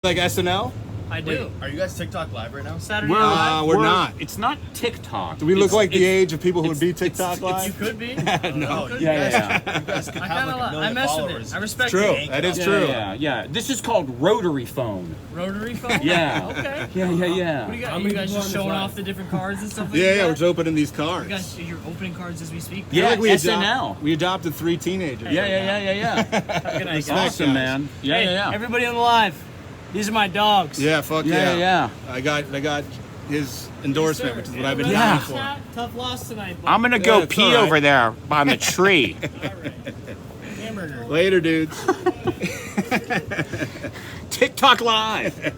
Like SNL? I do. Are you guys TikTok live right now? Saturday night. We're not. It's not TikTok. Do we look like the age of people who would be TikTok You live? could be. No. You Yeah. guys could I have kind like of a I million mess with followers. it. I respect True. it. That is Yeah, true. Yeah. This is called rotary phone. Rotary phone. Yeah. Okay. Yeah. What do you got? You guys just showing off the different cards and stuff like that? Yeah, we're just opening these cards. You guys, you're opening cards as we speak. Yeah, Like we SNL. we adopted 3 teenagers. Yeah. Have a good night, Respect, guys. Awesome, guys. man. Yeah, Hey, yeah. Everybody on the live. These are my dogs. Yeah, fuck Yeah, yeah. yeah. I got his endorsement, which is what I've been Yeah. dying for. Tough loss tonight. I'm gonna go it's pee all right. over there on the tree. Hamburger. Later, dudes. TikTok live.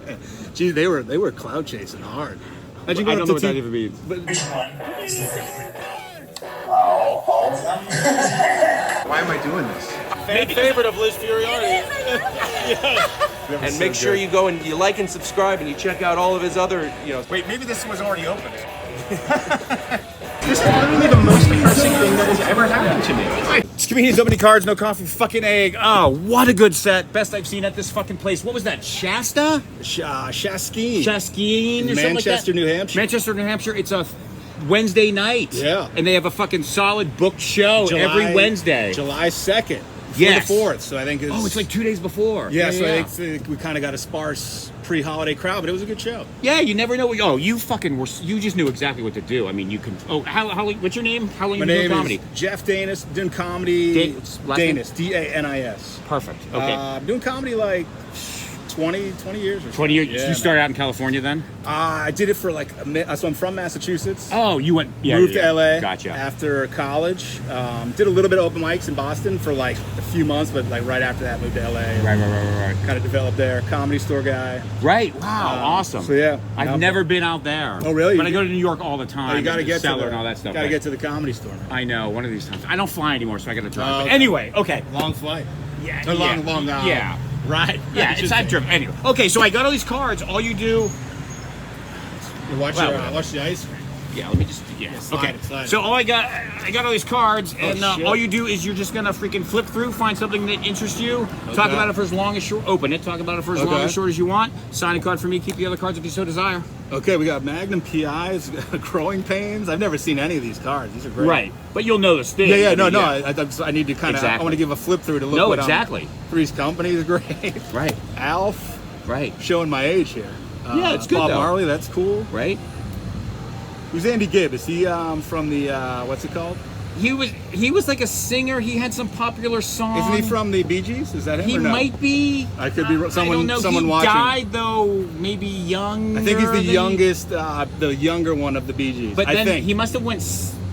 Gee, they were cloud chasing hard. I don't know what that even means. Why am I doing this? Fan favorite of Liz Furiati. And make sure you go and you like and subscribe and you check out all of his other, Wait, maybe this was already open. This is literally the most depressing thing that has ever happened to me. It's comedians opening cards, no coffee, fucking egg. Oh, what a good set. Best I've seen at this fucking place. What was that? Shasta? Shaskeen. Shaskeen? Or something like Manchester, that? New Hampshire. Manchester, New Hampshire. It's a Wednesday night. Yeah. And they have a fucking solid booked show every Wednesday. July 2nd. Yes. The 4th. So I think it's... Oh, it's like 2 days before. Yeah, so I think we kind of got a sparse pre-holiday crowd, but it was a good show. Yeah, you never know. You fucking were. You just knew exactly what to do. I mean, you can. Oh, how what's your name? How long My you been name doing comedy? is Jeff Danis, doing comedy. Last name? Danis, Danis. Perfect. Okay. Doing comedy like 20 years or 20 years. Yeah, you started out in California then? I did it for like so I'm from Massachusetts. Oh, you went. Yeah. Moved to LA. Gotcha. After college. Did a little bit of open mics in Boston for like a few months, but like right after that moved to LA. Right. Kind of developed there. Comedy store guy. Right. Wow. Awesome. So yeah. I've never been out there. Oh, really? But I go to New York all the time. You got to and the get to cellar and all that stuff. Got to get to the comedy store. Man. I know. One of these times. I don't fly anymore, so I got to drive. Oh, But okay. anyway. Okay. Long flight. Yeah. A long Yeah. Right. Yeah. It's I've driven. Anyway. Okay. So I got all these cards. All you do. Watch the ice cream. Yeah, let me just. Yeah. slide Okay. it, slide it. So I got all these cards, and shit. all you do is you're just gonna freaking flip through, find something that interests you, talk Okay. about it for as long as short. Open it, talk about it for as long Okay. as short as you want. Sign a card for me. Keep the other cards if you so desire. Okay, we got Magnum PIs, growing pains. I've never seen any of these cards. These are great. Right, but you'll know the stage. Yeah, no. Yeah. I need to kind of. Exactly. I want to give a flip through to look. No, what exactly. Three's Company is great. Right, Alf, right, showing my age here. Yeah, it's good, Bob though. Marley, that's cool. right. Who's Andy Gibb? Is he from the what's it called? He was like a singer. He had some popular songs. Isn't he from the Bee Gees? Is that him? He or no? might be. I could be I someone. don't know. Someone he watching. died though, maybe young. I think he's the youngest, the younger one of the Bee Gees. But I then think. he must have went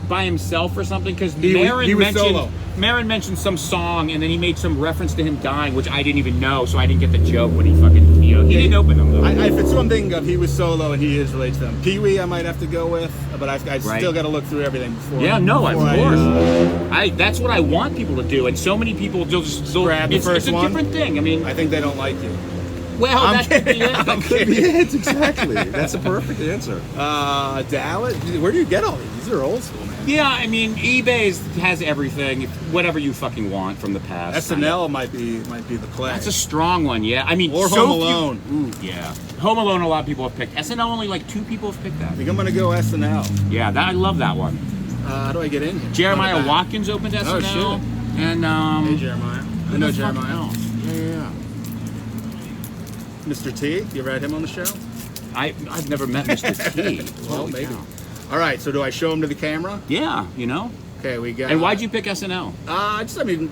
by himself or something because He was solo. Marin mentioned some song and then he made some reference to him dying, which I didn't even know, so I didn't get the joke when he fucking he didn't open them though. If it's one thing of he was solo and he is related to them. Pee Wee I might have to go with, but I've still got to look through everything before. Yeah, no, of before course. That's what I want people to do, and so many people they'll grab the first it's a one. different thing. I mean, I think they don't like you. well, I'm that could be kidding. it. I'm Could be kidding. it. Exactly. That's a perfect answer. Dallas. Where do you get all these? These are old school, man. Yeah, I mean, eBay has everything, whatever you fucking want from the past. SNL might be the play. That's a strong one, yeah. I mean, Or so Home Alone. Ooh, yeah. Home Alone, a lot of people have picked. SNL, only like 2 people have picked that. I think I'm gonna go SNL. Yeah, I love that one. How do I get in here? Jeremiah On the back. Watkins opened SNL. Oh, shit. And Hey Jeremiah. I know the fuck Jeremiah. else? Yeah. Mr. T. You ever had him on the show? I've never met Mr. T. Well, Holy maybe. cow. All right. So do I show him to the camera? Yeah, you know. Okay, we got. And why'd you pick SNL? I mean,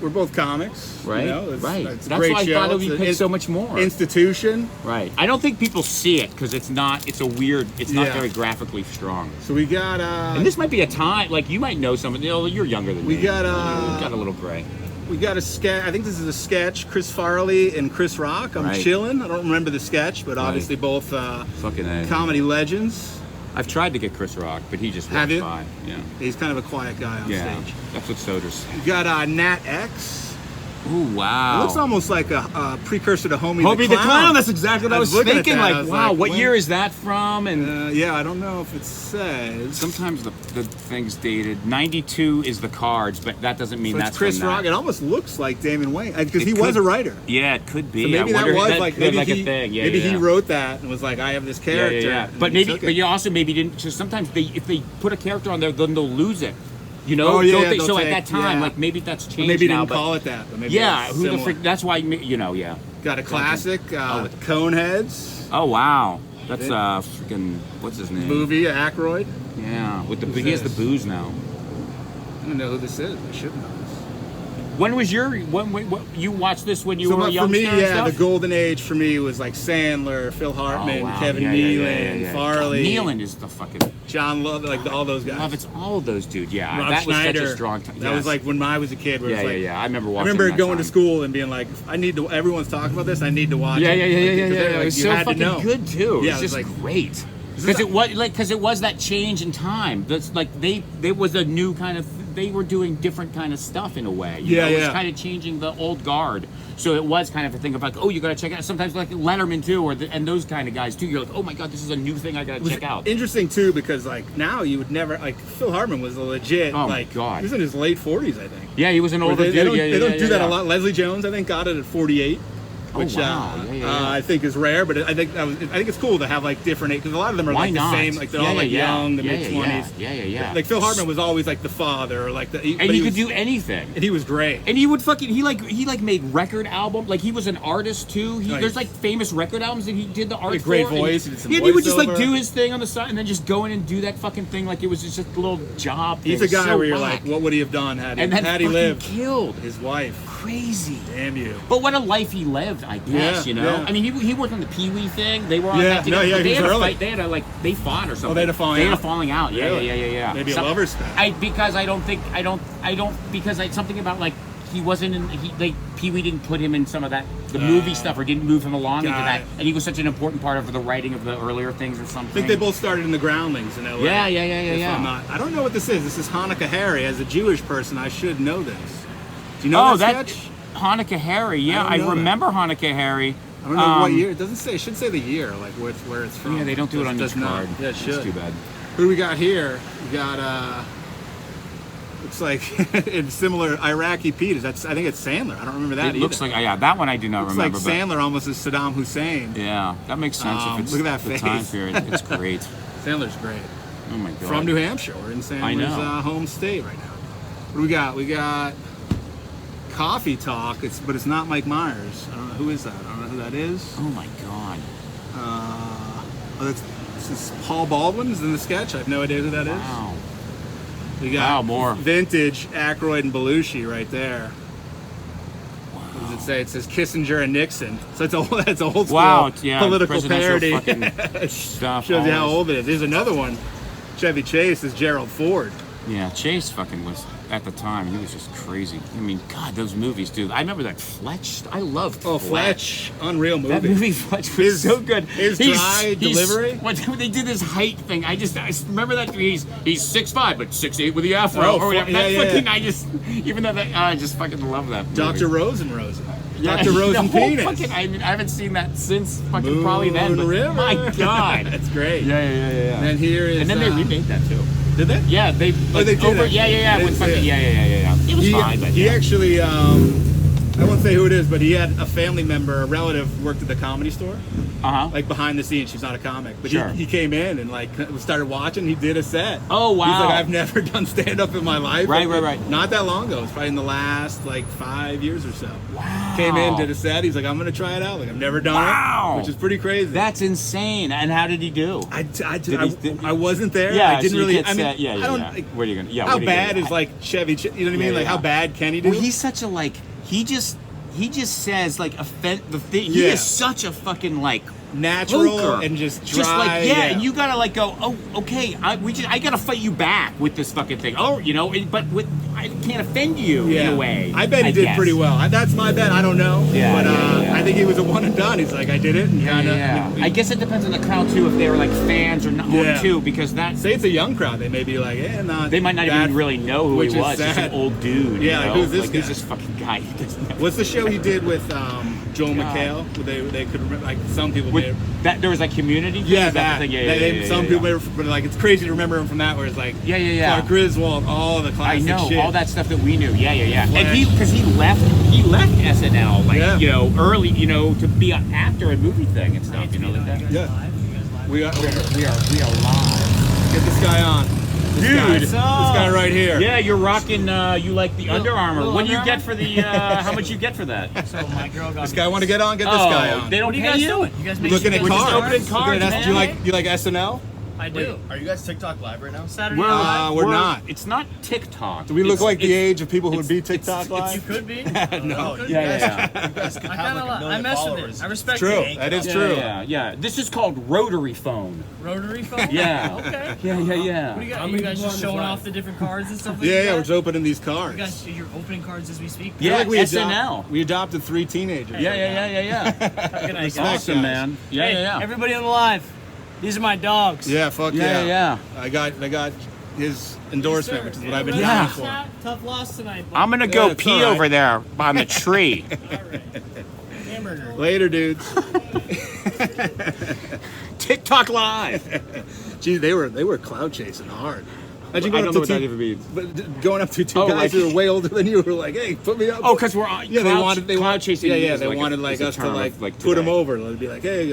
we're both comics, Right, You know? right. It's a That's great why I show. thought It's you an picked so much more. Institution. Right. I don't think people see it because it's not. It's a weird. It's not Yeah. very graphically strong. So we got. And this might be a time like you might know someone. You know, you're younger than We me. got, You got a little gray. We got a sketch. I think this is a sketch. Chris Farley and Chris Rock. I'm Right. chilling. I don't remember the sketch, but obviously both Fucking A. comedy legends. I've tried to get Chris Rock, but he just Have walks you? by. Yeah. He's kind of a quiet guy on Yeah. stage. That's what Soder's. We got Nat X. Ooh, wow. It looks almost like a precursor to Homie Hobie the Clown. That's exactly what I was looking at thinking. that, I Like, was wow, like, what when- year is that from? And Yeah, I don't know if it says. sometimes the thing's dated. 92 is the cards, but that doesn't mean So that's it's Chris from that. Rock. It almost looks like Damon Wayne because It he was could- a writer. Yeah, it could be. So maybe I that wonder was if like could maybe like he a thing. Yeah, maybe yeah. he wrote that and was like, I have this character. Yeah. and But he maybe, took but it. you also maybe didn't. So sometimes if they put a character on there, then they'll lose it. You know? Oh, yeah, Don't yeah, they? they'll So take- at that time, yeah. like maybe that's changed Or maybe he now. didn't but call it that. But maybe yeah, it's who the similar. frick? That's why you know. Yeah. Got a classic Oh, Coneheads Oh wow, that's freaking what's his name? movie, Aykroyd. Yeah, with the Who's he has the this? booze now. I don't know who this is. I should know this. When was your when you watched this when you So were a for youngster? me, and yeah, stuff? the golden age for me was like Sandler, Phil Hartman, Oh, wow. Kevin Yeah, Nealon, Farley, Nealon is the fucking John Love, like all those guys. love. It's all of those dudes. Yeah, Rob that Schneider. was such a strong time. That was like when I was a kid. Where it yeah, was like, yeah. I remember I watching. remember that going to time. school and being like, I need to. Everyone's talking about this. I need to watch. Yeah, it. yeah. Like, because It they're like, was you so had to fucking know. good too. Yeah, It was just like, great. Because it was that change in time. That's like they was a new kind of. They were doing different kind of stuff in a way. You Yeah, know? It was yeah. kind of changing the old guard. So it was kind of a thing of like, oh, you got to check it out. Sometimes like Letterman too, and those kind of guys too. You're like, oh my god, this is a new thing I got It to was check out. interesting too because like now you would never like Phil Hartman was a legit Oh, my like God. he was in his late 40s I think. Yeah, he was an Where older they, dude. they don't, yeah, they don't yeah, do that yeah. a lot. Leslie Jones I think got it at 48. Oh, Which wow. Yeah. I think is rare, but I think it's cool to have like different because a lot of them are Why like not? the same, like they're Yeah, all like yeah, young, the yeah, mid 20s. Yeah. Like Phil Hartman was always like the father, or like the And he could do anything. and he was great. And he would fucking he made record album, like he was an artist too. Nice. There's like famous record albums that he did the art He had a great for. voice, And he did some he would just like voiceover. do his thing on the side and then just go in and do that fucking thing like it was just a little job. He's thing. a guy So where you're whack. like, what would he have done had he and then had he fucking lived? killed. His wife, Crazy. damn you. But what a life he lived, I guess. Yeah, you know. yeah. I mean, he worked on the Pee Wee thing. They were on Yeah, that together. no, yeah, but he they was had a early. fight. They had they fought or something. they had a falling They had out? a falling out. Yeah, Really? yeah. Maybe a lover's spat. Something about like he wasn't in like Pee Wee didn't put him in some of that the movie stuff or didn't move him along into Got that, it. and he was such an important part of the writing of the earlier things or something. I think they both started in the Groundlings in LA. Yeah. I don't know what this is. This is Hanukkah Harry. As a Jewish person, I should know this. Do you know Oh, that that sketch? Hanukkah Harry. Yeah, I I don't know remember Hanukkah Harry. I don't know what year. It doesn't say. It should say the year, like where it's from. Yeah, they don't do it on does each not. card. Yeah, it should. That's too bad. Who do we got here? We got looks like it's similar Iraqi Pete. I think it's Sandler. I don't remember that. It looks like that one I do not looks remember. like Sandler almost as Saddam Hussein. But yeah, that makes sense if it's look at that the time face. period. It's great. Sandler's great. Oh my god. From New Hampshire. We're in Sandler's I know. Home state right now. What do we got? We got Coffee Talk. But it's not Mike Myers. I don't know who is that. I don't know who that is. Oh my god. This is Paul Baldwin's in the sketch. I have no idea who that is. Wow. We got Wow, more. vintage Aykroyd and Belushi right there. What does it say? It says Kissinger and Nixon. So that's old school Wow, yeah, political presidential parody. fucking stuff. Shows you how always. old it is. There's another one. Chevy Chase is Gerald Ford. Yeah, Chase fucking was at the time. He was just crazy. I mean, God, those movies, dude. I remember that Fletch. I loved. Oh, Fletch. Unreal movie. That movie Fletch was so good. His dry delivery? When they did this height thing, I remember that he's 6'5", but 6'8" with the afro Oh, or whatever. yeah, That yeah, fucking, yeah. even though I just fucking love that movie. Dr. Rosen. Yeah, Dr. Rosen the whole Penis. fucking, I mean, I haven't seen that since fucking Moon probably then. But River. my God. That's great. Yeah. And then here is. And then they remade that too. Did they? Yeah, they. Like, they did over. actually. Yeah. I didn't With see fucking, it. yeah. It was fine, but He yeah. actually, I won't say who it is, but he had a family member, a relative, worked at the Comedy Store, like behind the scenes. She's not a comic, but Sure. he came in and like started watching. He did a set. Oh, wow. He's like, I've never done stand up in my life. Right. Not that long ago. It's probably in the last like 5 years or so. Wow. Came in, did a set. He's like, I'm gonna try it out. Like I've never done Wow. it, which is pretty crazy. That's insane. And how did he do? I wasn't there. Yeah, I didn't so you really. can't I mean, say- yeah, I don't. yeah. Like, Where are you gonna? Yeah. how what are you gonna bad do? is like Chevy? You know what I mean? Like how bad can he do? Well, he's such a like. He just says like he Yeah. is such a fucking like natural poker. and just dry. Just like and you gotta like go. Oh, okay. I gotta fight you back with this fucking thing. Oh, but I can't offend you in a way. I bet he did guess. pretty well. That's my bet. I don't know. Yeah, but yeah. I think he was a one and done. He's like, I did it, and kind of. Yeah. I guess it depends on the crowd too, if they were like fans or not, too, because Say it's a young crowd, they may be like, not. They might not even really know who he was. Just an old dude. Yeah, like, who's this guy? Who's this fucking guy? What's the show he did with Joel McHale? They could remember, like some people. That there was like Community. Yeah, some people, but like it's crazy to remember him from that, where it's like Clark Griswold, all the classic shit. I know all that stuff that we knew. Yeah. And because he left SNL like early, to be an actor and movie thing and stuff, like that. Yeah. We are live. Get this guy on. This guy right here. Yeah, you're rocking. You like the Under Armour. What do you Under get for the? How much you get for that? So my girl got This guy want to get on? Get this guy on. They don't What are you pay guys you? doing? You guys making Looking at you guys cards. opening cards, Do you man. like SNL? I do. Are you guys TikTok live right now? Saturday night. We're not. It's not TikTok. Do we look like the it's- age of people who would be TikTok You live? could be. No. You Yeah. guys could I have kind like of a I million mess with followers. it. I respect True. it. That is Yeah, true. Yeah. This is called rotary phone. Rotary phone. Yeah. Okay. Yeah. What do you got? Are you guys just showing off the different cards and stuff like Yeah, that? we're just opening these cards. You guys, you're opening cards as we speak. Yeah, Like we SNL. We adopted 3 teenagers. Yeah. Good night, guys. Awesome, guys. man. Hey, Yeah. everybody on the live. These are my dogs. Yeah, fuck Yeah. yeah. I got his endorsement, which is what I've been Yeah. dying for. Tough loss tonight. I'm gonna Yeah, go it's pee all right. over there on the tree. All right. Hamburger. Later, dudes. TikTok live. Gee, they were cloud chasing hard. Imagine I going don't up know to what that two, even means. but going up to two Oh, guys like- who were way older than you were like, hey, put me up. Oh, because we're on. Yeah, cloud wanted chasing. Yeah, is they like wanted is a us to term like of, put them today. over. They'd be like, hey,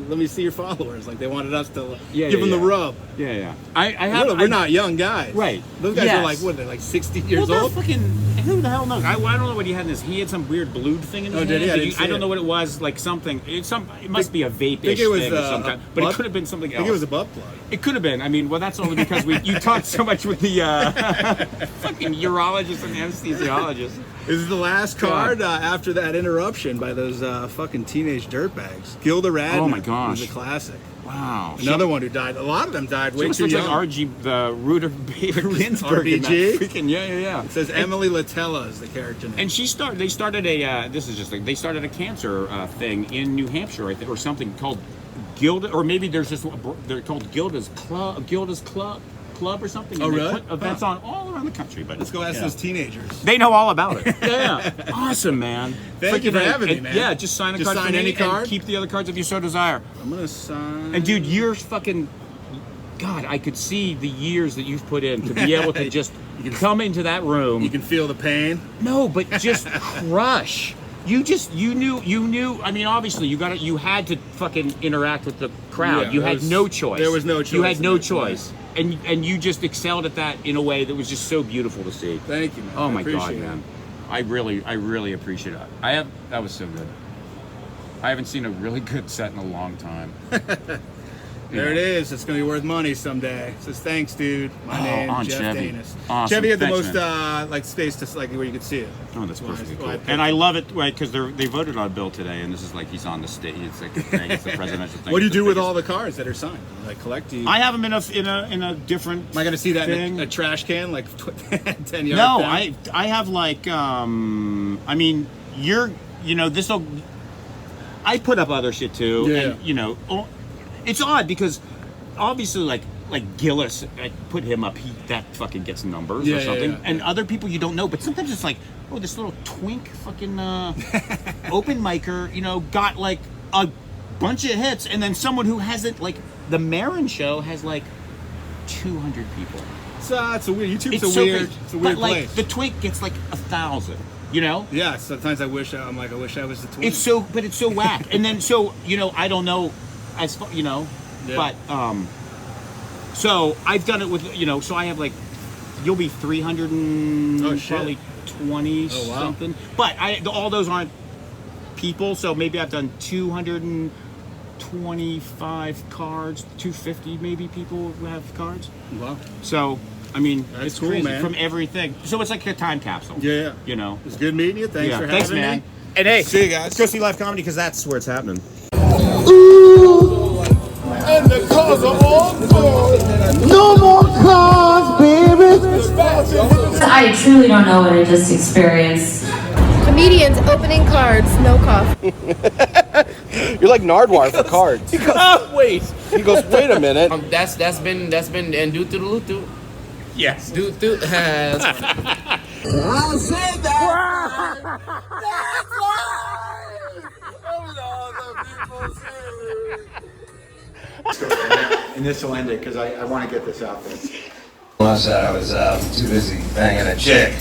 let me see your followers. Like they wanted us to Yeah, give them the yeah. rub. Yeah. I have. We're not young guys, Right. Those guys Yes. are like, what? They're like 60 Well, years they're old. fucking. Who the hell knows? I don't know what he had in his. He had some weird blued thing in his Oh, hand. did he? I didn't see I don't it. know what it was. Like something. It must be a vape-ish think it was, thing or some kind. But it could have been something I else. think it was a butt plug. It could have been. I mean, well, that's only because you talked so much with the fucking urologist and anesthesiologist. This is the last card after that interruption by those fucking teenage dirtbags. Gilda Radner. Oh, my gosh. was a classic. Wow. Another one who died. A lot of them died She way almost too looks young. like RG, the Rudolph Bader Ginsburg. in that RBG? freaking, yeah. It says Emily Latella is the character name. And they started they started a cancer thing in New Hampshire, I think, or something called Gilda, or maybe they're called Gilda's Club or something. Oh, and they really? put events on all around the country. But Let's go ask those teenagers. They know all about it. Yeah. Awesome, man. Thank you for having me, man. Yeah, just sign a Just card sign for me any and card? keep the other cards if you so desire. I'm gonna sign. And dude, you're fucking. God, I could see the years that you've put in to be able to just come into that room. You can feel the pain. No, but just crush. You knew. I mean, obviously, you had to fucking interact with the crowd. Yeah, you there had was- no choice. there was no choice You had in no that choice, and you just excelled at that in a way that was just so beautiful to see. Thank you, man. Oh I my god, appreciate man! it. I really appreciate it. That was so good. I haven't seen a really good set in a long time. There it is. It's gonna be worth money someday. It says thanks, dude. My name on Jeff Chevy. Danis. Awesome. Chevy had the Thanks, most like space to like where you could see it. Oh, that's Why- perfectly why cool. I picked And I it. love it, right? Because they voted on a bill today, and this is like he's on the stage. It's like the thing. It's the presidential thing. What do you It's the do with biggest- all the cards that are signed? Like collect? Do you, I have them in a different. am I gonna see that in thing. a trash can like 10 yards No, down? I have like I mean this'll. I put up other shit too, Yeah. and it's odd because obviously like Gillis, I put him up. That fucking gets numbers Yeah, or yeah, something, yeah, and yeah. other people you don't know. But sometimes it's like, oh, this little twink fucking open micer, got like a bunch of hits, and then someone who hasn't like the Marin show has like 200 people. It's a weird. YouTube's It's a so weird. crazy. It's a weird but like place. the twink gets like 1,000. Yeah, sometimes I wish I was the twin. It's so whack. And then I don't know, Yeah. but so I've done it with so I have like you'll be 300 and Oh, shit. probably 20 Oh, wow. something. But all those aren't people, so maybe I've done 225 cards, 250 maybe people who have cards. Wow. So I mean, That's it's cool, crazy man. from everything. So it's like a time capsule. Yeah. It was good meeting you. Thanks for having Thanks, man. me. And hey, See you guys. let's go see live comedy because that's where it's happening. Ooh. And the cars are all gone. No more cars, baby. I truly don't know what I just experienced. Comedians opening cards, no coffee. You're like Nardwar for cards. He goes, oh, wait. He goes, wait a minute. That's been and do to the lutu. Yes. Do has. I said that. That's right. And this will end it because I want to get this out there. I said I was too busy banging a chick.